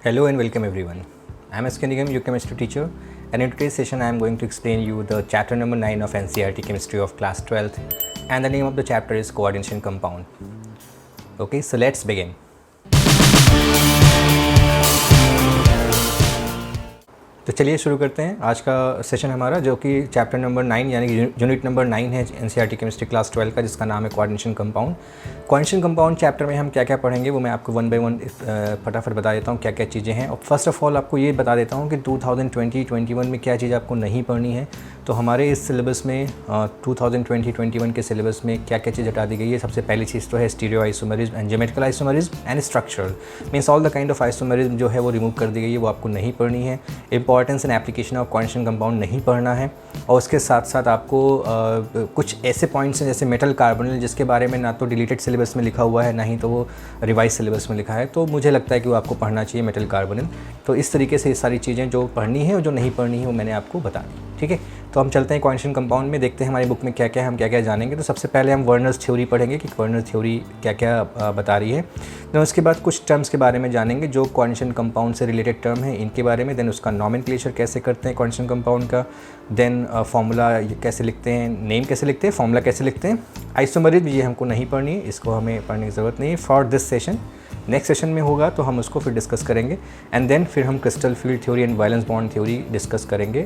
Hello and welcome everyone. I am S.K. Nigam, your chemistry teacher, and in today's session I am going to explain you the chapter number 9 of NCERT Chemistry of class 12th, and the name of the chapter is coordination compound. Okay, so let's begin. तो चलिए शुरू करते हैं आज का session हमारा, जो कि चैप्टर नंबर 9 यानी कि यूनिट नंबर 9 है एनसीईआरटी केमिस्ट्री क्लास 12 का, जिसका नाम है coordination compound. Coordination compound chapter में हम क्या क्या पढ़ेंगे वो मैं आपको वन बाय वन फटाफट बता देता हूँ क्या क्या चीज़ें हैं। और फर्स्ट ऑफ ऑल आपको ये बता देता हूँ कि 2020-21 में क्या चीज़ आपको नहीं पढ़नी है। तो हमारे इस सिलेबस में 2020-21 के सिलेबस में क्या क्या चीज़ हटा दी गई है। सबसे पहली चीज़ तो है stereo isomerism and geometrical isomerism and structural, means all the kind of isomerism जो है वो रिमूव कर दी गई है, वो आपको नहीं पढ़नी है। Importance and application of coordination compound नहीं पढ़ना है। और उसके साथ साथ आपको कुछ ऐसे पॉइंट्स हैं जैसे मेटल कार्बोनिल, जिसके बारे में ना तो डिलीटेड सिलेबस में लिखा हुआ है ना ही तो वो रिवाइज सिलेबस में लिखा है, तो मुझे लगता है कि वो आपको पढ़ना चाहिए मेटल कार्बोनिल। तो इस तरीके से ये सारी चीज़ें जो पढ़नी है और जो नहीं पढ़नी है वो मैंने आपको बता दी, ठीक है। तो हम चलते हैं कोऑर्डिनेशन कंपाउंड में, देखते हैं हमारी बुक में क्या क्या है, हम क्या क्या जानेंगे। तो सबसे पहले हम वर्नर्स थ्योरी पढ़ेंगे कि वर्नर्स थ्योरी क्या क्या बता रही है। देन उसके बाद कुछ टर्म्स के बारे में जानेंगे जो कोऑर्डिनेशन कंपाउंड से रिलेटेड टर्म है, इनके बारे में। देन उसका नॉमेनक्लेचर कैसे करते हैं कोऑर्डिनेशन कंपाउंड का। देन फार्मूला कैसे लिखते हैं, नेम कैसे लिखते हैं, फार्मूला कैसे लिखते हैं। आइसोमरिज्म ये हमको नहीं पढ़नी है, इसको हमें पढ़ने की ज़रूरत नहीं है for this session. Next session में होगा तो हम उसको फिर डिस्कस करेंगे। एंड देन फिर हम crystal field theory and valence bond theory discuss करेंगे।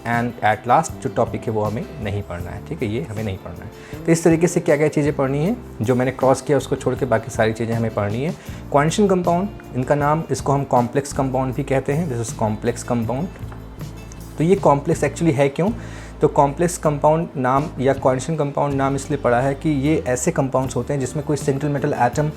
एंड एट लास्ट जो टॉपिक है वो हमें नहीं पढ़ना है, ठीक है, ये हमें नहीं पढ़ना है। तो इस तरीके से क्या क्या चीज़ें पढ़नी है, जो मैंने क्रॉस किया उसको छोड़ के बाकी सारी चीज़ें हमें पढ़नी है। कोऑर्डिनेशन कंपाउंड, इनका नाम, इसको हम कॉम्प्लेक्स कंपाउंड भी कहते हैं। This is complex compound. तो ये कॉम्प्लेक्स एक्चुअली है क्यों? तो कॉम्प्लेक्स कंपाउंड नाम या कोऑर्डिनेशन कंपाउंड नाम इसलिए पड़ा है कि ये ऐसे कंपाउंड्स होते हैं जिसमें कोई सेंट्रल मेटल एटम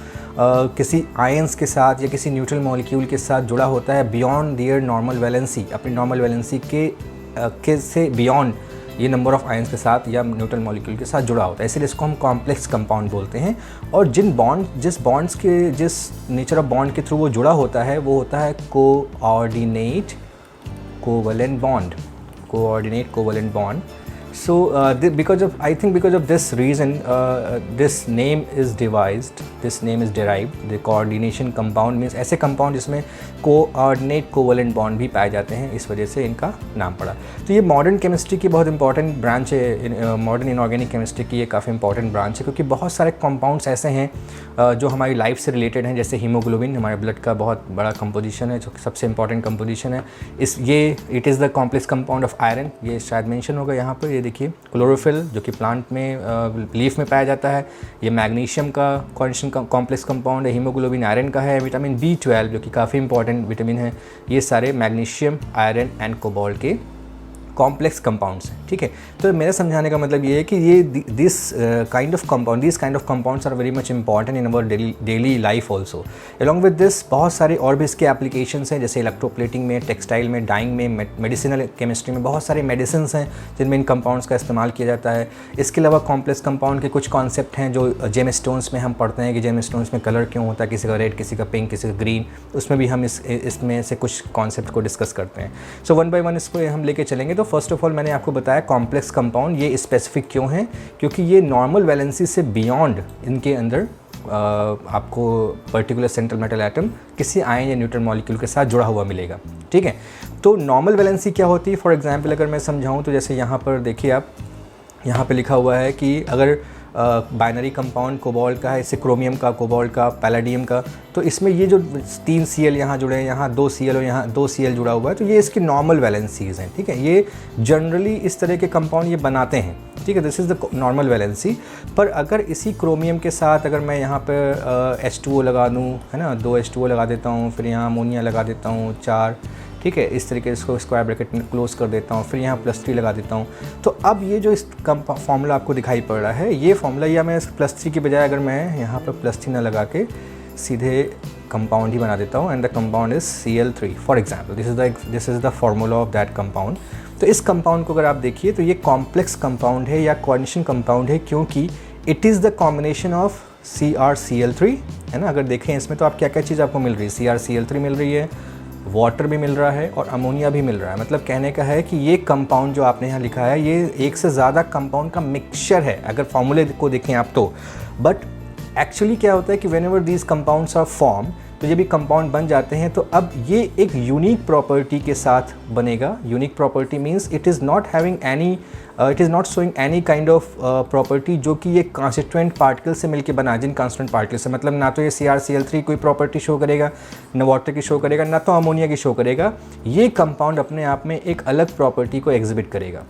किसी आयंस के साथ या किसी न्यूट्रल मॉलिक्यूल के साथ जुड़ा होता है बियॉन्ड देयर नॉर्मल वैलेंसी, अपनी नॉर्मल वैलेंसी के से बियॉन्ड ये नंबर ऑफ आयंस के साथ या न्यूट्रल मॉलिक्यूल के साथ जुड़ा होता है, इसलिए इसको हम कॉम्प्लेक्स कंपाउंड बोलते हैं। और जिस नेचर ऑफ बॉन्ड के थ्रू वो जुड़ा होता है वो होता है coordinate covalent bond, coordinate covalent bond. So because of this reason this name is derived. The coordination compound means ऐसे compound जिसमें coordinate covalent bond भी पाए जाते हैं, इस वजह से इनका नाम पड़ा। तो ये मॉडर्न केमिस्ट्री की बहुत इंपॉर्टेंट ब्रांच है, मॉडर्न इनऑर्गेनिक केमिस्ट्री की ये काफ़ी इंपॉर्टेंट ब्रांच है, क्योंकि बहुत सारे कंपाउंड्स ऐसे हैं जो हमारी लाइफ से रिलेटेड हैं। जैसे हीमोग्लोबिन हमारे ब्लड का बहुत बड़ा कंपोजिशन है, जो सबसे इंपॉर्टेंट कंपोजिशन है। It is the complex compound of iron, ये शायद मेंशन होगा यहाँ पर, ये देखिए। क्लोरोफिल जो कि प्लांट में लीफ में पाया जाता है, ये मैग्नीशियम का कोऑर्डिनेशन कॉम्प्लेक्स कंपाउंड है। हीमोग्लोबिन आयरन का है। विटामिन B12 जो कि काफ़ी इंपॉर्टेंट विटामिन है, ये सारे मैग्नीशियम, आयरन एंड कोबाल्ट के कॉम्प्लेक्स कंपाउंड्स हैं, ठीक है। तो मेरा समझाने का मतलब ये है कि ये this kind of compounds are very much important in our daily life also. Along with this बहुत सारे और भी इसके एप्लीकेशंस हैं, जैसे इलेक्ट्रोप्लेटिंग में, टेक्सटाइल में, डाइंग में, मेडिसिनल केमिस्ट्री में बहुत सारे मेडिसिन्स हैं जिनमें इन कंपाउंड्स का इस्तेमाल किया जाता है। इसके अलावा कॉम्प्लेक्स कंपाउंड के कुछ कॉन्सेप्ट हैं जो जेम स्टोन्स में हम पढ़ते हैं कि जेम स्टोन्स में कलर क्यों होता है, किसी का रेड, किसी का पिंक, किसी का ग्रीन, उसमें भी हम इसमें से कुछ कॉन्सेप्ट को डिस्कस करते हैं। सो वन बाय वन इसको हम लेके चलेंगे। तो फर्स्ट ऑफ ऑल मैंने आपको बताया कॉम्प्लेक्स कंपाउंड ये स्पेसिफिक क्यों है, क्योंकि ये नॉर्मल वैलेंसी से बियॉन्ड इनके अंदर आपको पर्टिकुलर सेंट्रल मेटल एटम किसी आयन या न्यूट्रल मॉलिक्यूल के साथ जुड़ा हुआ मिलेगा, ठीक है। तो नॉर्मल वैलेंसी क्या होती है? फॉर एग्जांपल अगर मैं समझाऊं तो जैसे यहाँ पर देखिए आप, यहाँ पे लिखा हुआ है कि अगर बाइनरी कंपाउंड कोबाल्ट का है, इससे क्रोमियम का, कोबाल्ट का, पैलेडियम का, तो इसमें ये जो 3 Cl यहाँ जुड़े हैं, यहाँ 2 Cl और यहाँ 2 Cl जुड़ा हुआ है, तो ये इसकी नॉर्मल वैलेंसीज़ हैं, ठीक है। ये जनरली इस तरह के कंपाउंड ये बनाते हैं, ठीक है। This is the normal valency. पर अगर इसी क्रोमियम के साथ अगर मैं यहाँ पर H2O लगा दूँ, है ना, 2 H2O लगा देता हूँ, फिर यहाँ अमोनिया लगा देता हूँ 4, ठीक है, इस तरीके से इसको स्क्वायर ब्रैकेट में क्लोज कर देता हूँ, फिर यहाँ +3 लगा देता हूँ। तो अब ये जो इस फॉर्मूला आपको दिखाई पड़ रहा है, ये फॉर्मूला या मैं +3 की बजाय अगर मैं यहाँ पर +3 ना लगा के सीधे कंपाउंड ही बना देता हूँ, and the compound is Cl3 for example, this is the formula of that compound. तो इस कंपाउंड को अगर आप देखिए तो ये कॉम्प्लेक्स कंपाउंड है या कोऑर्डिनेशन कंपाउंड है, क्योंकि it is the combination of CrCl3, है ना। अगर देखें इसमें तो आप क्या क्या चीज़ आपको मिल रही है, CrCl3 मिल रही है, वाटर भी मिल रहा है और अमोनिया भी मिल रहा है। मतलब कहने का है कि ये कंपाउंड जो आपने यहाँ लिखा है ये एक से ज़्यादा कंपाउंड का मिक्सचर है, अगर फॉर्मूले को देखें आप तो। बट एक्चुअली क्या होता है कि whenever these compounds are form, तो जब ये कंपाउंड बन जाते हैं तो अब ये एक यूनिक प्रॉपर्टी के साथ बनेगा। Unique property means it is not having any, it is not showing any kind of property जो कि ये कॉन्स्टिट्यूएंट पार्टिकल से मिलकर बना, जिन कॉन्स्टिट्यूएंट पार्टिकल से, मतलब ना तो ये CrCl3 कोई प्रॉपर्टी शो करेगा, ना वाटर की शो करेगा, ना तो अमोनिया की शो करेगा। ये कंपाउंड अपने आप में एक अलग प्रॉपर्टी को एग्जिबिट करेगा,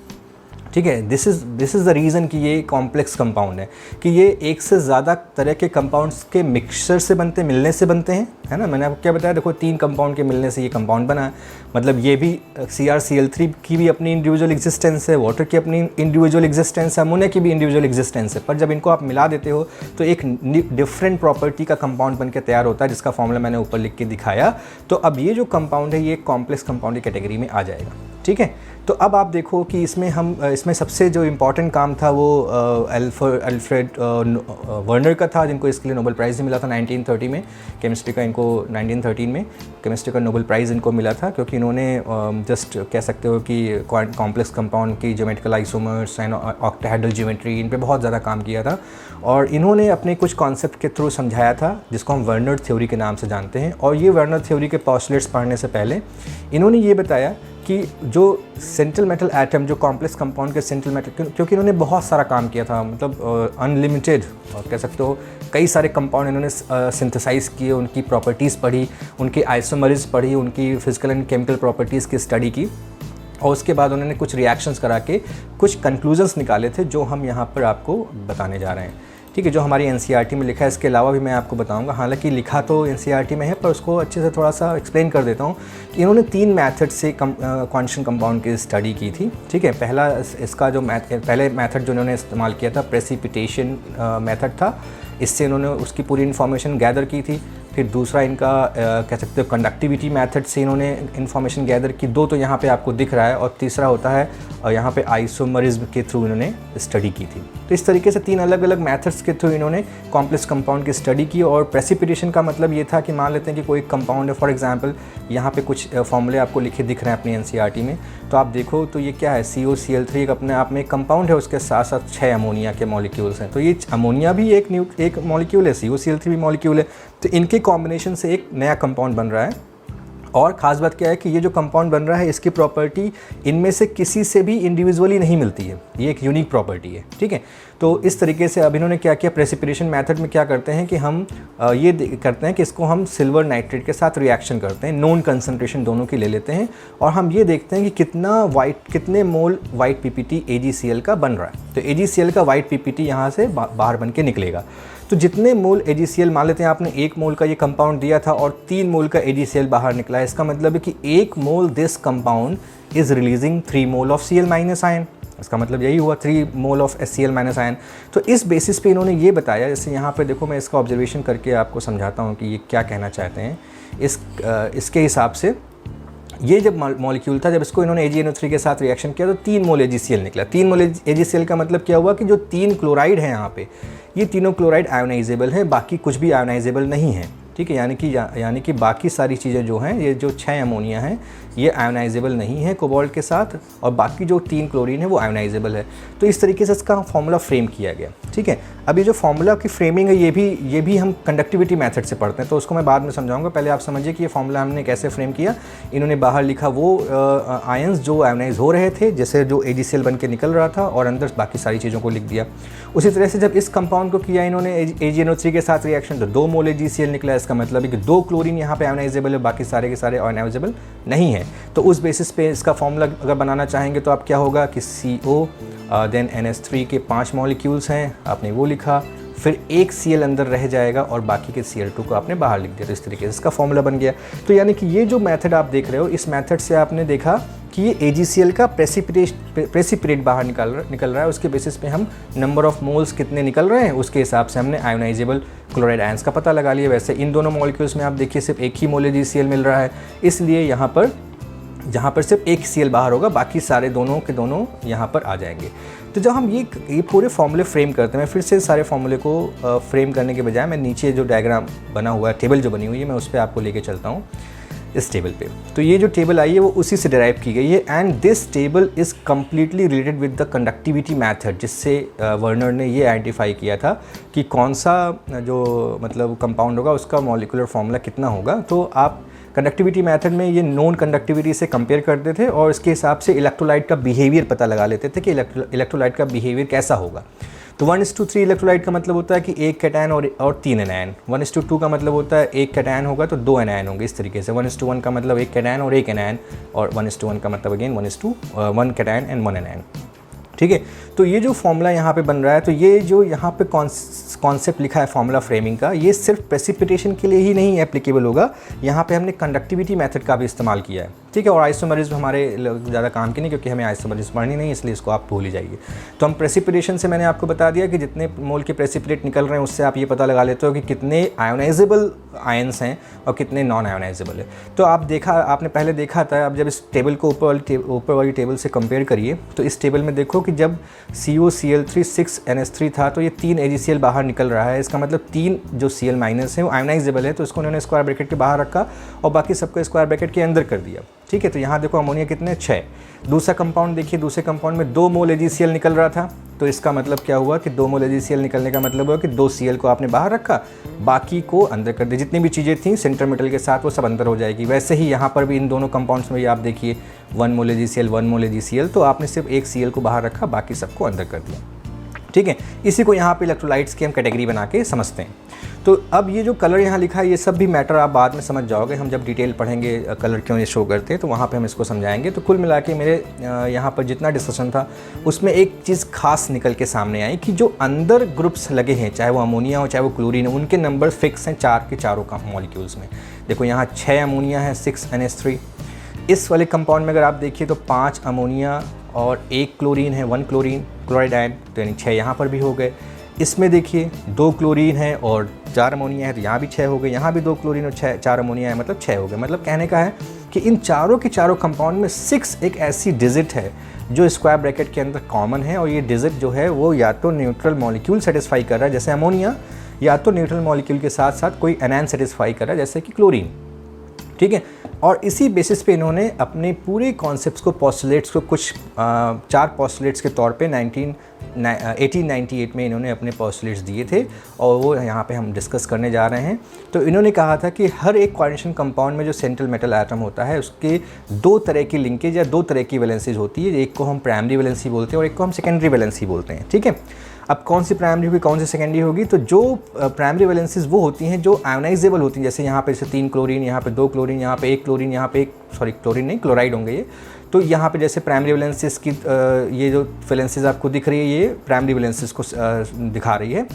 ठीक है। दिस इज़ द रीज़न कि ये कॉम्प्लेक्स कंपाउंड है, कि ये एक से ज़्यादा तरह के कंपाउंड्स के मिक्सचर से बनते, मिलने से बनते हैं, है ना। मैंने आपको क्या बताया, देखो 3 कंपाउंड के मिलने से ये कंपाउंड बना है। मतलब ये भी CrCl3 की भी अपनी इंडिविजुअल एग्जिस्टेंस है, वाटर की अपनी इंडिविजुअल एग्जिस्टेंस है, अमोनिया की भी इंडिविजुअल एग्जिस्टेंस है, पर जब इनको आप मिला देते हो तो एक डिफरेंट प्रॉपर्टी का कंपाउंड बनकर तैयार होता है, जिसका फॉर्मूला मैंने ऊपर लिख के दिखाया। तो अब ये जो कंपाउंड है ये कॉम्प्लेक्स कंपाउंड की कैटेगरी में आ जाएगा, ठीक है। तो अब आप देखो कि इसमें सबसे जो इम्पॉर्टेंट काम था वो अल्फ्रेड वर्नर का था, जिनको इसके लिए नोबेल प्राइज़ भी मिला था 1930 में केमिस्ट्री का। इनको 1913 में केमिस्ट्री का नोबेल प्राइज़ इनको मिला था, क्योंकि इन्होंने जस्ट कह सकते हो कि कॉम्प्लेक्स कंपाउंड की geometrical isomers and octahedral geometry, इन पे बहुत ज़्यादा काम किया था। और इन्होंने अपने कुछ कॉन्सेप्ट के थ्रू समझाया था, जिसको हम वर्नर थ्योरी के नाम से जानते हैं। और ये वर्नर थ्योरी के पोस्टुलेट्स पढ़ने से पहले इन्होंने ये बताया कि जो सेंट्रल मेटल एटम, जो कॉम्प्लेक्स कंपाउंड के सेंट्रल मेटल, क्योंकि इन्होंने बहुत सारा काम किया था, मतलब अनलिमिटेड कह सकते हो, कई सारे कंपाउंड इन्होंने सिंथेसाइज़ किए, उनकी प्रॉपर्टीज़ पढ़ी, उनकी आइसोमरीज पढ़ी, उनकी फिजिकल एंड केमिकल प्रॉपर्टीज़ की स्टडी की, और उसके बाद उन्होंने कुछ रिएक्शंस करा के कुछ कंक्लूजन्स निकाले थे, जो हम यहाँ पर आपको बताने जा रहे हैं, ठीक है। जो हमारी NCERT में लिखा है, इसके अलावा भी मैं आपको बताऊंगा। हालांकि लिखा तो NCERT में है, पर उसको अच्छे से थोड़ा सा एक्सप्लेन कर देता हूँ कि इन्होंने 3 मेथड से क्वांटम कंपाउंड की स्टडी की थी, ठीक है। पहला इसका जो पहले मेथड जो इन्होंने इस्तेमाल किया था प्रेसिपिटेशन मेथड था, इससे इन्होंने उसकी पूरी इन्फॉर्मेशन गैदर की थी। फिर दूसरा इनका कह सकते हो कंडक्टिविटी मेथड से इन्होंने इन्फॉर्मेशन गैदर की, 2 तो यहाँ पे आपको दिख रहा है, और तीसरा होता है यहाँ पे आइसोमरिज्म के थ्रू इन्होंने स्टडी की थी। तो इस तरीके से 3 अलग अलग मेथड्स के थ्रू इन्होंने कॉम्प्लेक्स कंपाउंड की स्टडी की। और प्रेसिपिटेशन का मतलब ये था कि मान लेते हैं कि कोई कंपाउंड है, फॉर एग्जांपल यहाँ पे कुछ फॉर्मूले आपको लिखे दिख रहे हैं अपनी NCERT में, तो आप देखो तो ये क्या है, COCl3 एक अपने आप में एक कंपाउंड है, उसके साथ साथ 6 अमोनिया के मॉलिक्यूल्स हैं। तो ये अमोनिया भी एक मॉलिक्यूल है, COCl3 भी मॉलिक्यूल है, तो इनके कॉम्बिनेशन से एक नया कंपाउंड बन रहा है। और ख़ास बात क्या है कि ये जो कंपाउंड बन रहा है, इसकी प्रॉपर्टी इनमें से किसी से भी इंडिविजुअली नहीं मिलती है, ये एक यूनिक प्रॉपर्टी है, ठीक है। तो इस तरीके से अब इन्होंने क्या किया, प्रेसिपिटेशन मेथड में क्या करते हैं कि हम ये करते हैं कि इसको हम सिल्वर नाइट्रेट के साथ रिएक्शन करते हैं, नोन कंसंट्रेशन दोनों की ले लेते हैं, और हम ये देखते हैं कि कितने मोल वाइट PPT AgCl का बन रहा है। तो AgCl का वाइट PPT यहाँ से बाहर बन के निकलेगा। तो जितने मोल AgCl, मान लेते हैं आपने 1 मोल का ये कंपाउंड दिया था और 3 मोल का AgCl बाहर निकला है, इसका मतलब है कि 1 mole this compound is releasing 3 mole of Cl minus ion. इसका मतलब यही हुआ 3 mole of HCl minus ion. तो इस बेसिस पे इन्होंने ये बताया, जैसे यहाँ पे देखो मैं इसका ऑब्जर्वेशन करके आपको समझाता हूँ कि ये क्या कहना चाहते हैं। इसके हिसाब से ये जब मॉलिक्यूल था, जब इसको इन्होंने AgNO3 के साथ रिएक्शन किया तो 3 मोल AgCl निकला। 3 मोल AgCl का मतलब क्या हुआ कि जो 3 क्लोराइड है यहाँ पे, ये तीनों क्लोराइड आयोनाइजेबल है, बाकी कुछ भी आयोनाइजेबल नहीं है, ठीक है। यानी कि बाकी सारी चीज़ें जो हैं, ये जो 6 अमोनिया हैं ये आयोनाइजेबल नहीं है कोबाल्ट के साथ, और बाकी जो 3 क्लोरीन है वो आयोनाइजेबल है। तो इस तरीके से इसका फॉर्मूला फ्रेम किया गया, ठीक है। अब ये जो फॉर्मूला की फ्रेमिंग है, ये भी हम कंडक्टिविटी मेथड से पढ़ते हैं, तो उसको मैं बाद में समझाऊंगा। पहले आप समझिए कि ये फॉर्मूला हमने कैसे फ्रेम किया। इन्होंने बाहर लिखा वो आयंस जो आयोनाइज हो रहे थे, जैसे जो AgCl बन के निकल रहा था, और अंदर बाकी सारी चीज़ों को लिख दिया। उसी तरह से जब इस कंपाउंड को किया इन्होंने AgNO3 के साथ रिएक्शन, तो 2 मोल AgCl निकला। इसका मतलब है कि 2 क्लोरीन यहाँ पे आयोनाइजेबल है, बाकी सारे के सारे आयोनाइजेबल नहीं है। तो उस बेसिस पे इसका फॉर्मूला अगर बनाना चाहेंगे तो आप क्या होगा कि CO देन NH3 के 5 मॉलिक्यूल्स हैं, आपने वो लिखा, फिर एक Cl अंदर रह जाएगा और बाकी के Cl2 को आपने बाहर लिख दिया। तो इस तरीके से इसका फॉर्मूला बन गया। तो यानी कि ये जो मेथड आप देख रहे हो, इस मेथड से आपने देखा कि ये AgCl का प्रेसिपिटेट बाहर निकल रहा है। उसके बेसिस पे हम नंबर ऑफ मोल्स कितने निकल रहे हैं, उसके हिसाब से हमने आयोनाइजेबल क्लोराइड आयंस का पता लगा लिया। वैसे इन दोनों मॉलिक्यूल्स में आप देखिए सिर्फ एक ही मोल AgCl मिल रहा है, इसलिए जहाँ पर सिर्फ एक Cl बाहर होगा, बाकी सारे दोनों के दोनों यहाँ पर आ जाएंगे। तो जब हम ये पूरे फॉर्मूले फ्रेम करते हैं, मैं फिर से सारे फॉर्मूले को फ्रेम करने के बजाय मैं नीचे जो डायग्राम बना हुआ है, टेबल जो बनी हुई है, मैं उस पर आपको लेके चलता हूँ। इस टेबल पे। तो ये जो टेबल आई है वो उसी से डिराइव की गई है and this table is completely related with the conductivity method, जिससे वर्नर ने ये आइडेंटिफाई किया था कि कौन सा जो मतलब कंपाउंड होगा उसका मॉलिक्यूलर फॉर्मूला कितना होगा। तो आप कंडक्टिविटी मेथड में ये नॉन कंडक्टिविटी से कंपेयर करते थे और इसके हिसाब से इलेक्ट्रोलाइट का बिहेवियर पता लगा लेते थे कि इलेक्ट्रोलाइट का बिहेवियर कैसा होगा। तो 1:3 इलेक्ट्रोलाइट का मतलब होता है कि एक कैटायन और 3 एनायन। 1:2 का मतलब होता है एक कैटायन होगा तो 2 एनायन होंगे, इस तरीके से। 1:1 का मतलब एक कैटायन और एक एनायन, और 1:1 का मतलब अगेन 1 कैटायन एंड 1 एनायन। ठीक है, तो ये जो फॉर्मूला यहाँ पे बन रहा है, तो ये जो यहाँ पे कॉन्सेप्ट लिखा है फॉर्मूला फ्रेमिंग का, ये सिर्फ प्रेसिपिटेशन के लिए ही नहीं एप्लीकेबल होगा, यहाँ पे हमने कंडक्टिविटी मेथड का भी इस्तेमाल किया है। ठीक है, और आइसोमरिज्म हमारे ज़्यादा काम की नहीं, क्योंकि हमें आइसोमरिज्म पढ़नी नहीं, इसलिए इसको आप भूल ही जाइए। तो हम प्रेसिपिटेशन से मैंने आपको बता दिया कि जितने मोल के प्रेसिपिटेट निकल रहे हैं उससे आप ये पता लगा लेते हो कि कितने आयोनाइजेबल आयंस हैं और कितने नॉन आयोनाइजेबल है। तो आपने पहले देखा था, अब जब इस टेबल को ऊपर वाली टेबल से कंपेयर करिए, तो इस टेबल में देखो कि जब COCl3 6NH3 था तो ये 3 AgCl बाहर निकल रहा है। इसका मतलब 3 जो Cl- है वो आयोनाइजेबल है, तो इसको उन्होंने स्क्वायर ब्रैकेट के बाहर रखा और बाकी सबको स्क्वायर ब्रैकेट के अंदर कर दिया। ठीक है, तो यहाँ देखो अमोनिया कितने 6। दूसरा कंपाउंड देखिए, दूसरे कंपाउंड में 2 मोल AgCl निकल रहा था, तो इसका मतलब क्या हुआ कि 2 मोल AgCl निकलने का मतलब हुआ कि 2 Cl को आपने बाहर रखा, बाकी को अंदर कर दिया। जितनी भी चीज़ें थी सेंटर मेटल के साथ वो सब अंदर हो जाएगी। वैसे ही यहाँ पर भी इन दोनों कंपाउंड्स में आप देखिए 1 मोल AgCl 1 मोल AgCl, तो आपने सिर्फ एक Cl को बाहर रखा, बाकी सबको अंदर कर दिया। ठीक है, इसी को यहाँ पे इलेक्ट्रोलाइट्स की हम कैटेगरी बना के समझते हैं। तो अब ये जो कलर यहाँ लिखा है, ये सब भी मैटर आप बाद में समझ जाओगे, हम जब डिटेल पढ़ेंगे कलर क्यों ये शो करते हैं, तो वहाँ पे हम इसको समझाएंगे। तो कुल मिला के मेरे यहाँ पर जितना डिस्कशन था उसमें एक चीज़ खास निकल के सामने आई कि जो अंदर ग्रुप्स लगे हैं, चाहे वो अमोनिया हो चाहे वो क्लोरीन हो, उनके नंबर फिक्स हैं 4 के चारों का मॉलिक्यूल्स में। देखो यहाँ 6 अमोनिया है, 6 NH3। इस वाले कंपाउंड में अगर आप देखिए तो 5 अमोनिया और 1 क्लोरीन है, 1 क्लोरीन क्लोराइड आयन, तो यानी 6 यहाँ पर भी हो गए। इसमें देखिए 2 क्लोरीन है और 4 अमोनिया है, तो यहाँ भी 6 हो गए। यहाँ भी 2 क्लोरीन और 4 अमोनिया है, मतलब 6 हो गए। मतलब कहने का है कि इन चारों के चारों कंपाउंड में 6 एक ऐसी डिजिट है जो स्क्वायर ब्रैकेट के अंदर कॉमन है, और ये डिजिट जो है वो या तो न्यूट्रल मॉलिक्यूल सेटिस्फाई कर रहा है जैसे अमोनिया, या तो न्यूट्रल मॉलिक्यूल के साथ साथ कोई एनायन सेटिस्फाई कर रहा है जैसे कि क्लोरीन। ठीक है, और इसी बेसिस पे इन्होंने अपने पूरे कॉन्सेप्ट्स को, पोस्टुलेट्स को कुछ 4 पोस्टुलेट्स के तौर पे 1898 में इन्होंने अपने पोस्टुलेट्स दिए थे, और वो यहाँ पे हम डिस्कस करने जा रहे हैं। तो इन्होंने कहा था कि हर एक कोऑर्डिनेशन कंपाउंड में जो सेंट्रल मेटल एटम होता है उसके 2 तरह की लिंकेज या 2 तरह की वैलेंसीज होती है। एक को हम प्राइमरी वैलेंसी बोलते हैं और एक को हम सेकेंडरी वैलेंसी बोलते हैं। ठीक है, अब कौन सी प्राइमरी होगी कौन सी सेकेंडरी होगी, तो जो प्राइमरी वैलेंसीज वो होती हैं जो आयोनाइजेबल होती हैं, जैसे यहाँ पे जैसे 3 क्लोरीन, यहाँ पे 2 क्लोरीन, यहाँ पे 1 क्लोरीन, यहाँ पे क्लोरीन नहीं क्लोराइड होंगे ये। तो यहाँ पे जैसे प्राइमरी वैलेंसीज की ये जो वैलेंसीज आपको दिख रही है ये प्राइमरी वैलेंसीज को दिखा रही है,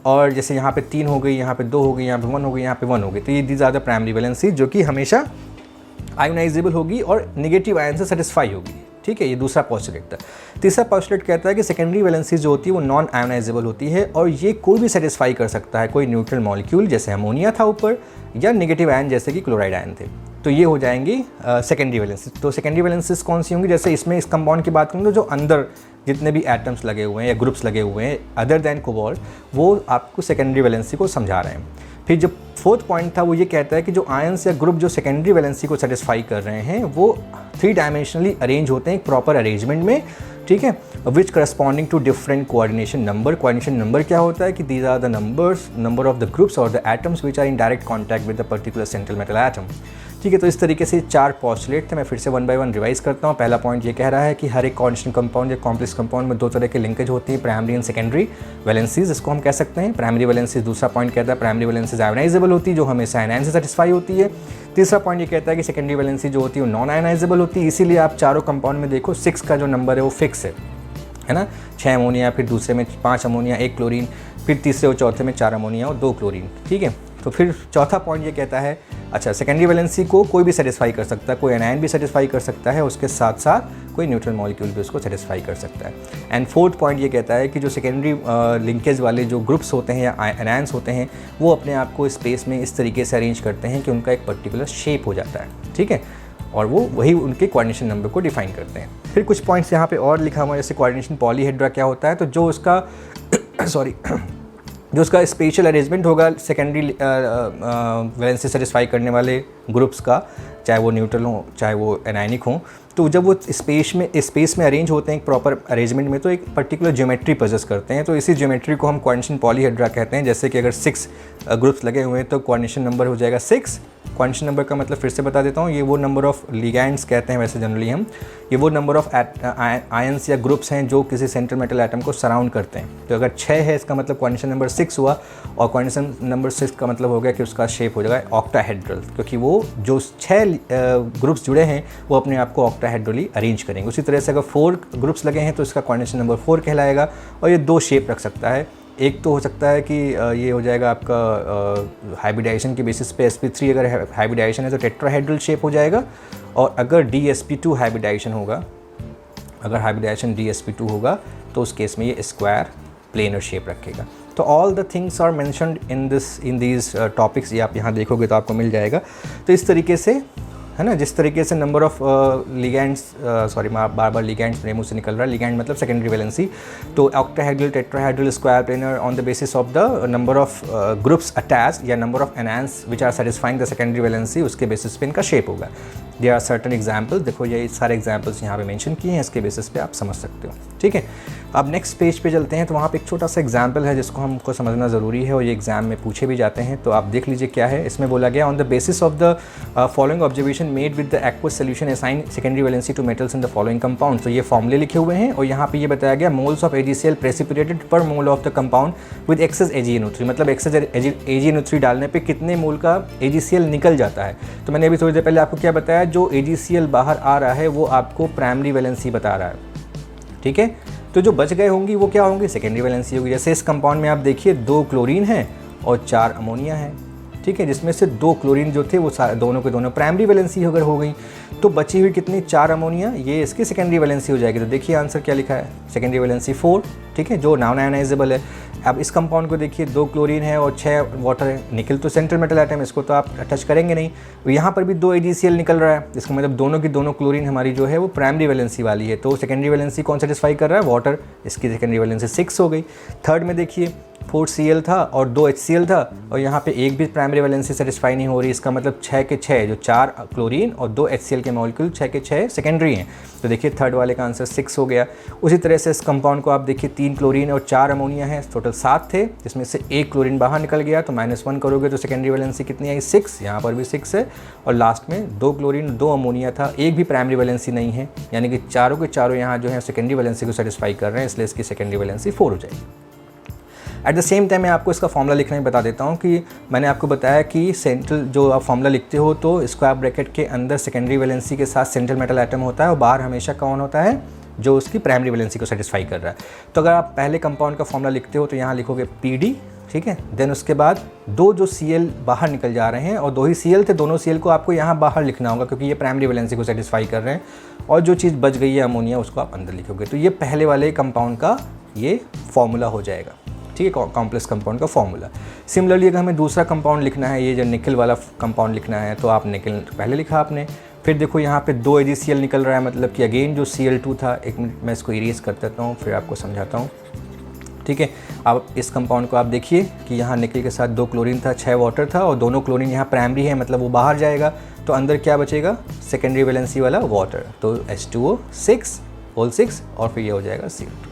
और जैसे यहाँ पे 3 हो गई, यहाँ पे 2 हो गई, यहाँ पे 1 हो गई, यहाँ पे 1 हो गई, तो ये these are the primary valencies जो कि हमेशा आयोनाइजेबल होगी और नेगेटिव आयन से सेटिस्फाई होगी। ठीक है, ये दूसरा पोस्टुलेट था। तीसरा पोस्टुलेट कहता है कि सेकेंडरी वैलेंसी जो होती है वो नॉन आयोनाइजेबल होती है, और ये कोई भी सेटिस्फाई कर सकता है, कोई न्यूट्रल मॉलिक्यूल जैसे अमोनिया था ऊपर, या नेगेटिव आयन जैसे कि क्लोराइड आयन थे। तो ये हो जाएंगी सेकेंडरी वैलेंसीज। तो सेकेंडरी वैलेंसीज कौन सी होंगी, जैसे इसमें इस कंपाउंड की बात करूँ तो जो अंदर जितने भी एटम्स लगे हुए हैं या ग्रुप्स लगे हुए हैं अदर दैन कोबाल्ट, वो आपको सेकेंडरी वैलेंसी को समझा रहे हैं। फिर जो 4th पॉइंट था वो ये कहता है कि जो आयंस या ग्रुप जो सेकेंडरी वैलेंसी को सेटिस्फाई कर रहे हैं वो 3 डायमेंशनली अरेंज होते हैं एक प्रॉपर अरेंजमेंट में। ठीक है, which corresponding to different coordination number. Coordination number क्या होता है कि these are the number of the groups और the atoms which are in direct contact with the particular central metal atom. ठीक है, तो इस तरीके से 4 पोस्टुलेट थे। मैं फिर से 1 बाय 1 रिवाइज करता हूँ। पहला पॉइंट ये कह रहा है कि हर एक कॉन्स्टेंट कंपाउंड या कॉम्प्लेक्स कंपाउंड में 2 तरह के लिंकेज होती हैं, प्राइमरी एंड सेकेंडरी वैलेंसीज, इसको हम कह सकते हैं। प्राइमरी वैलेंसीज, दूसरा पॉइंट कहता है प्राइमरी वैलेंसीज आयोनाइजेबल होती है जो हमेशा आयनाइन से सेटिस्फाई होती है। तीसरा पॉइंट ये कहता है कि सेकेंडरी वैलेंसी जो होती है वो नॉन आयोनाइजेबल होती है, इसीलिए आप चारों कंपाउंड में देखो 6 का जो नंबर है वो फिक्स है ना। 6 अमोनिया, फिर दूसरे में 5 अमोनिया 1 क्लोरीन, फिर तीसरे और चौथे में 4 अमोनिया और 2 क्लोरीन। ठीक है, तो फिर चौथा पॉइंट ये कहता है अच्छा सेकेंडरी वैलेंसी को कोई भी सेटिस्फाई कर सकता है, कोई एनायन भी सेटिस्फाई कर सकता है, उसके साथ साथ कोई न्यूट्रल मॉलिक्यूल भी उसको सेटिस्फाई कर सकता है। एंड 4th पॉइंट ये कहता है कि जो सेकेंडरी लिंकेज वाले जो ग्रुप्स होते हैं या एनायंस होते हैं वो अपने आप को स्पेस में इस तरीके से अरेंज करते हैं कि उनका एक पर्टिकुलर शेप हो जाता है। ठीक है, और वो वही उनके कोऑर्डिनेशन नंबर को डिफाइन करते हैं। फिर कुछ पॉइंट्स यहाँ पे और लिखा हुआ है, जैसे कोऑर्डिनेशन पॉलीहेड्रा क्या होता है, तो जो उसका जो उसका स्पेशल अरेंजमेंट होगा सेकेंडरी वैलेंसी सेटिस्फाई करने वाले ग्रुप्स का, चाहे वो न्यूट्रल हो चाहे वो एनायनिक हो, तो जब वो स्पेस में अरेंज होते हैं एक प्रॉपर अरेंजमेंट में, तो एक पर्टिकुलर ज्योमेट्री पोजेस करते हैं। तो इसी ज्योमेट्री को हम कोऑर्डिनेशन पॉलीहेड्रा कहते हैं। जैसे कि अगर 6 ग्रुप्स लगे हुए हैं तो कोऑर्डिनेशन नंबर हो जाएगा 6। कोऑर्डिनेशन नंबर का मतलब फिर से बता देता हूँ, ये वो नंबर ऑफ लिगैंड्स कहते हैं वैसे जनरली हम, ये वो नंबर ऑफ आयंस या ग्रुप्स हैं जो किसी सेंट्रल मेटल एटम को सराउंड करते हैं। तो अगर 6 है इसका मतलब कोऑर्डिनेशन नंबर 6 हुआ, और कोऑर्डिनेशन नंबर 6 का मतलब हो गया कि उसका शेप हो जाएगा ऑक्टाहेड्रल, क्योंकि वो जो 6 ग्रुप्स जुड़े हैं वो अपने आप को ऑक्टाहेड्रली अरेंज करेंगे। उसी तरह से अगर 4 ग्रुप्स लगे हैं तो इसका कोऑर्डिनेशन नंबर 4 कहलाएगा। और ये 2 शेप रख सकता है, एक तो हो सकता है कि ये हो जाएगा आपका हाइब्रिडाइजेशन के बेसिस पे sp3 अगर हाइब्रिडाइजेशन है तो टेट्राहेड्रल शेप हो जाएगा, और अगर dsp2 हाइब्रिडाइजेशन होगा, अगर हाइब्रिडाइजेशन dsp2 होगा तो उस केस में ये स्क्वायर प्लेनर शेप रखेगा। तो all the things are mentioned in these topics, ये आप यहाँ देखोगे तो आपको मिल जाएगा। तो इस तरीके से है ना, जिस तरीके से नंबर ऑफ लिगैंड्स, सॉरी बार बार लिगैंड्स मेरे मुंह से निकल रहा है, लिगैंड मतलब सेकेंडरी वैलेंसी, तो octahedral, tetrahedral, square planar on the basis of the number of groups attached या number of anions which are satisfying the secondary valency, उसके बेसिस पे इनका शेप होगा। देयर आर सर्टन एग्जाम्पल्स, देखो ये सारे एग्जाम्पल्स यहाँ पे मेंशन किए हैं, इसके बेसिस पे आप समझ सकते हो। ठीक है, अब नेक्स्ट पेज पे चलते हैं। तो वहाँ पे एक छोटा सा एग्जाम्पल है जिसको हमको समझना ज़रूरी है, और ये एग्जाम में पूछे भी जाते हैं। तो आप देख लीजिए क्या है इसमें बोला गया, on the basis of the following observation made with the aqueous solution assign secondary valency two metals in the following compound. तो ये फॉर्मूले लिखे हुए हैं, और यहाँ पे ये बताया गया moles of AgCl precipitated per mole of the compound with excess AgNO3, मतलब एक्सेस AgNO3 डालने पे कितने मोल का AgCl निकल जाता है। तो मैंने अभी थोड़ी देर पहले आपको क्या बताया, जो AgCl बाहर आ रहा है वो आपको प्राइमरी वैलेंसी बता रहा है। ठीक है, तो जो बच गए होंगी वो क्या होंगी, सेकेंडरी वैलेंसी होगी। जैसे इस कंपाउंड में आप देखिए 2 क्लोरीन है और 4 अमोनिया है। ठीक है, जिसमें से 2 क्लोरीन जो थे वो दोनों के दोनों प्राइमरी वैलेंसी अगर हो गई, तो बची हुई कितनी 4 अमोनिया, ये इसकी सेकेंडरी वैलेंसी हो जाएगी। तो देखिए आंसर क्या लिखा है, सेकेंडरी वैलेंसी 4। ठीक है, जो नॉन आयोनाइजेबल है। अब इस कंपाउंड को देखिए 2 क्लोरीन है और 6 वाटर है। निकल तो सेंट्रल मेटल एटम, इसको तो आप टच करेंगे नहीं। यहाँ पर भी 2 AgCl निकल रहा है, इसका मतलब दोनों की दोनों क्लोरीन हमारी जो है वो प्राइमरी वैलेंसी वाली है। तो सेकेंडरी वैलेंसी कौन सेटिस्फाई कर रहा है, वाटर, इसकी सेकेंडरी वैलेंसी 6 हो गई। थर्ड में देखिए 4Cl था और 2 HCl था, और यहाँ पे एक भी प्राइमरी वैलेंसी सेटिस्फाई नहीं हो रही। इसका मतलब 6 के 6, जो 4 क्लोरीन और 2 HCl के मॉलिक्यूल 6 के 6 सेकेंडरी हैं। तो देखिए थर्ड वाले का आंसर 6 हो गया। उसी तरह से इस कंपाउंड को आप देखिए 3 क्लोरीन और 4 अमोनिया है, टोटल 7 थे, जिसमें से 1 क्लोरीन बाहर निकल गया, तो -1 करोगे तो सेकेंडरी वैलेंसी कितनी आई, 6। यहाँ पर भी 6 है, और लास्ट में 2 क्लोरीन 2 अमोनिया था, एक भी प्राइमरी वैलेंसी नहीं है, यानी कि चारों के चारों यहाँ जो है सेकेंडरी वैलेंसी को सेटिस्फाई कर रहे हैं, इसलिए इसकी सेकेंडरी वैलेंसी 4 हो जाएगी। एट द सेम टाइम मैं आपको इसका फॉर्मूला लिखना ही बता देता हूँ कि मैंने आपको बताया कि सेंट्रल जो आप फॉर्मूला लिखते हो तो स्क्वायर ब्रैकेट के अंदर सेकेंडरी वैलेंसी के साथ सेंट्रल मेटल एटम होता है, और बाहर हमेशा कौन होता है, जो उसकी प्राइमरी वैलेंसी को सेटिस्फाई कर रहा है। तो अगर आप पहले कंपाउंड का फॉर्मूला लिखते हो तो यहाँ लिखोगे PD, ठीक है, देन उसके बाद 2 जो Cl बाहर निकल जा रहे हैं, और 2 ही Cl थे, दोनों Cl को आपको यहाँ बाहर लिखना होगा क्योंकि ये प्राइमरी वैलेंसी को सेटिस्फाई कर रहे हैं, और जो चीज़ बच गई है अमोनिया उसको आप अंदर लिखोगे। तो ये पहले वाले कंपाउंड का ये फॉर्मूला हो जाएगा। ठीक है, कॉम्प्लेक्स कंपाउंड का फॉर्मूला। सिमिलरली अगर हमें दूसरा कंपाउंड लिखना है, ये जो निकल वाला कंपाउंड लिखना है, तो आप निकल पहले लिखा आपने, फिर देखो यहाँ पे 2 AgCl निकल रहा है, मतलब कि अगेन जो Cl2 था, एक मिनट मैं इसको इरेज कर देता हूँ फिर आपको समझाता हूँ। ठीक है, अब इस कंपाउंड को आप देखिए कि यहाँ निकल के साथ 2 क्लोरीन था, 6 वाटर था, और दोनों क्लोरीन यहाँ प्राइमरी है, मतलब वो बाहर जाएगा, तो अंदर क्या बचेगा, सेकेंडरी वैलेंसी वाला वाटर, तो H2O 6 होल 6, और फिर ये हो जाएगा Cl2,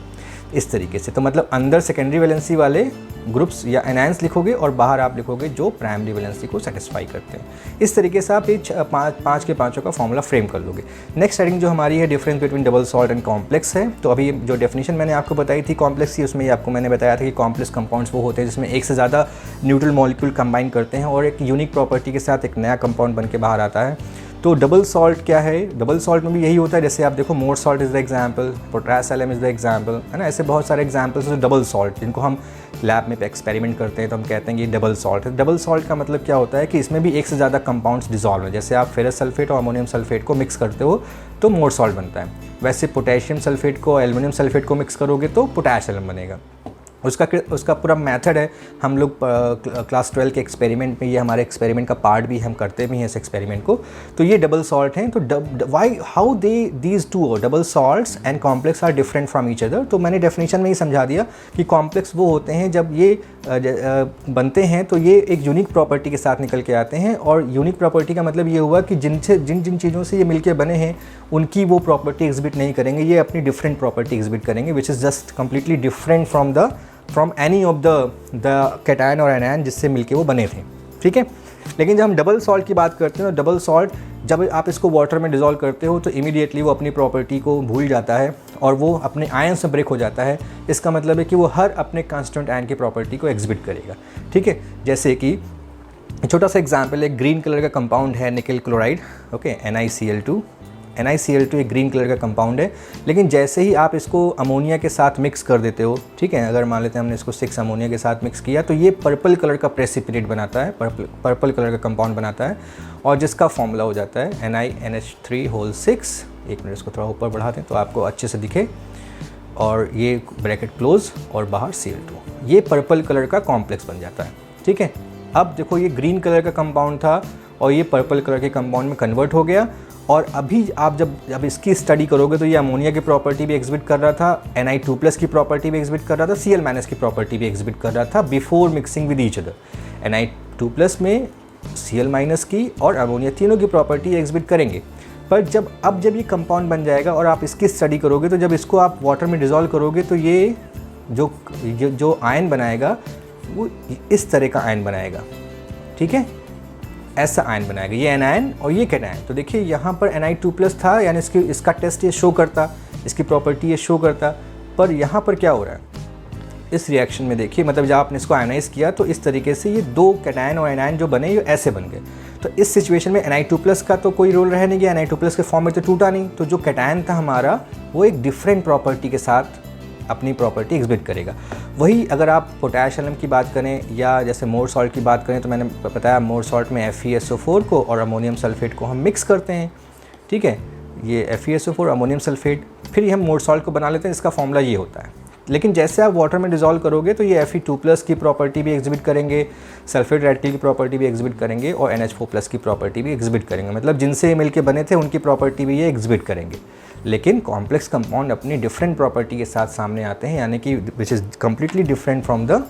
इस तरीके से। तो मतलब अंदर सेकेंडरी वैलेंसी वाले ग्रुप्स या एनायंस लिखोगे, और बाहर आप लिखोगे जो प्राइमरी वैलेंसी को सेटिस्फाई करते हैं। इस तरीके से आप ये 5 के 5 का फॉर्मूला फ्रेम कर लोगे। नेक्स्ट हेडिंग जो हमारी है difference between double salt and complex है। तो अभी जो डेफिनेशन मैंने आपको बताई थी कॉम्प्लेक्स की, उसमें आपको मैंने बताया था कि कॉम्प्लेक्स कंपाउंड्स वो होते हैं जिसमें एक से ज़्यादा न्यूट्रल मॉलिक्यूल कंबाइन करते हैं और एक यूनिक प्रॉपर्टी के साथ एक नया कंपाउंड बन के बाहर आता है। तो डबल सॉल्ट क्या है, डबल सॉल्ट में भी यही होता है, जैसे आप देखो Mohr salt is the example, potash alum is the example, है ना। ऐसे बहुत सारे एग्जाम्पल्स हैं डबल सॉल्ट, जिनको हम लैब में एक्सपेरिमेंट करते हैं तो हम कहते हैं कि ये डबल सॉल्ट है। डबल सॉल्ट का मतलब क्या होता है कि इसमें भी एक से ज़्यादा कंपाउंड्स डिजॉल्व है। जैसे आप फेरस सल्फेट और अमोनियम सल्फेट को मिक्स करते हो तो मोर सॉल्ट बनता है, वैसे पोटेशियम सल्फेट को एल्युमिनियम सल्फेट को मिक्स करोगे तो पोटाश एलम बनेगा। उसका पूरा मेथड है, हम लोग क्लास 12 के एक्सपेरिमेंट में, ये हमारे एक्सपेरिमेंट का पार्ट भी हम करते भी हैं इस एक्सपेरिमेंट को। तो ये डबल सॉल्ट हैं, तो why how they these two double salts and complex are different from each other. तो मैंने डेफिनेशन में ही समझा दिया कि कॉम्प्लेक्स वो होते हैं जब ये बनते हैं तो ये एक यूनिक प्रॉपर्टी के साथ निकल के आते हैं, और यूनिक प्रॉपर्टी का मतलब ये हुआ कि जिन जिन चीज़ों से ये मिलके बने हैं उनकी वो प्रॉपर्टी एग्जिबिट नहीं करेंगे, ये अपनी डिफरेंट प्रॉपर्टी एग्जिबिट करेंगे which is just completely different from any of the cation और एनायन जिससे मिलके वो बने थे, ठीक है। लेकिन जब हम डबल सॉल्ट की बात करते हैं तो डबल सॉल्ट जब आप इसको वाटर में डिज़ोल्व करते हो तो इमीडिएटली वो अपनी प्रॉपर्टी को भूल जाता है और वो अपने आयन से ब्रेक हो जाता है। इसका मतलब है कि वो हर अपने कांस्टेंट आयन की प्रॉपर्टी को एग्जिबिट करेगा, ठीक है। जैसे कि छोटा सा एग्जांपल, एक ग्रीन कलर का कंपाउंड है निकल क्लोराइड, ओके, NiCl2 एक ग्रीन कलर का कंपाउंड है, लेकिन जैसे ही आप इसको अमोनिया के साथ मिक्स कर देते हो, ठीक है, अगर मान लेते हैं हमने इसको 6 अमोनिया के साथ मिक्स किया तो ये पर्पल कलर का प्रेसिपिटेट बनाता है, पर्पल कलर का कंपाउंड बनाता है, और जिसका फॉर्मूला हो जाता है NiNH3(6). एक मिनट इसको थोड़ा ऊपर बढ़ा दें तो आपको अच्छे से दिखे, और ये ब्रैकेट क्लोज और बाहर Cl2, ये पर्पल कलर का कॉम्प्लेक्स बन जाता है, ठीक है। अब देखो ये ग्रीन कलर का कंपाउंड था और ये पर्पल कलर के कंपाउंड में कन्वर्ट हो गया, और अभी आप जब इसकी स्टडी करोगे तो ये अमोनिया की प्रॉपर्टी भी एग्जिबिट कर रहा था, Na2+ की प्रॉपर्टी भी एग्जिबिट कर रहा था, Cl- की प्रॉपर्टी भी एग्जिबिट कर रहा था before mixing with each other. Na2+ में Cl- की और अमोनिया तीनों की प्रॉपर्टी एग्जिबिट करेंगे, पर जब ये कंपाउंड बन जाएगा और आप इसकी स्टडी करोगे तो जब इसको आप वाटर में डिज़ोल्व करोगे तो ये जो आयन बनाएगा वो इस तरह का आयन बनाएगा, ठीक है, ऐसा आयन बनाएगा, ये एनायन और ये कैटायन। तो देखिए यहाँ पर Na2+ था, यानी इसका टेस्ट ये शो करता, इसकी प्रॉपर्टी ये शो करता, पर यहाँ पर क्या हो रहा है इस रिएक्शन में, देखिए, मतलब जब आपने इसको आयनाइज किया तो इस तरीके से ये दो कैटायन और एनायन जो बने ये ऐसे बन गए। तो इस सिचुएशन में Na2+ का तो कोई रोल रह नहीं गया, Na2+ के फॉर्म में तो टूटा नहीं, तो जो कैटायन था हमारा वो एक डिफरेंट प्रॉपर्टी के साथ अपनी प्रॉपर्टी एग्जिबिट करेगा। वही अगर आप पोटैश एलम की बात करें या जैसे मोर सॉल्ट की बात करें तो मैंने बताया मोर सॉल्ट में FeSO4 को और अमोनियम सल्फेट को हम मिक्स करते हैं, ठीक है, ये FeSO4 अमोनियम सल्फेट, फिर हम मोर सॉल्ट को बना लेते हैं, इसका फॉर्मूला ये होता है। लेकिन जैसे आप वाटर में डिज़ोल्व करोगे तो ये Fe2+ की प्रॉपर्टी भी एग्जिबिट करेंगे, सल्फेट रेडिकल की प्रॉपर्टी भी एग्जिबिट करेंगे और NH4+ की प्रॉपर्टी भी एग्जिबिट करेंगे, मतलब जिनसे मिलके बने थे उनकी प्रॉपर्टी भी ये एग्जिबिट करेंगे। लेकिन कॉम्प्लेक्स कंपाउंड अपनी डिफरेंट प्रॉपर्टी के साथ सामने आते हैं, यानी कि which is completely different from the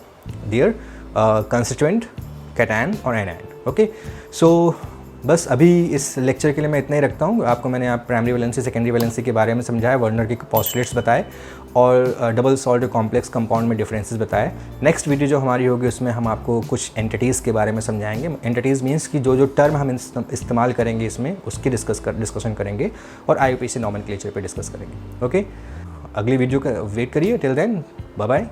their constituent cation और एनायन। ओके, सो बस अभी इस लेक्चर के लिए मैं इतना ही रखता हूँ। आपको मैंने प्राइमरी वैलेंसी सेकेंडरी वैलेंसी के बारे में समझाया, वर्नर के पोस्टुलेट्स बताए और डबल सॉल्ट कॉम्प्लेक्स कंपाउंड में डिफरेंसेस बताए। नेक्स्ट वीडियो जो हमारी होगी उसमें हम आपको कुछ एंटिटीज़ के बारे में समझाएंगे। एंटिटीज़ मीन्स कि जो टर्म हम इस्तेमाल करेंगे इसमें उसकी डिस्कशन करेंगे और IUPAC नॉमेनक्लेचर पे डिस्कस करेंगे। ओके, अगली वीडियो का वेट करिए। Till then bye bye.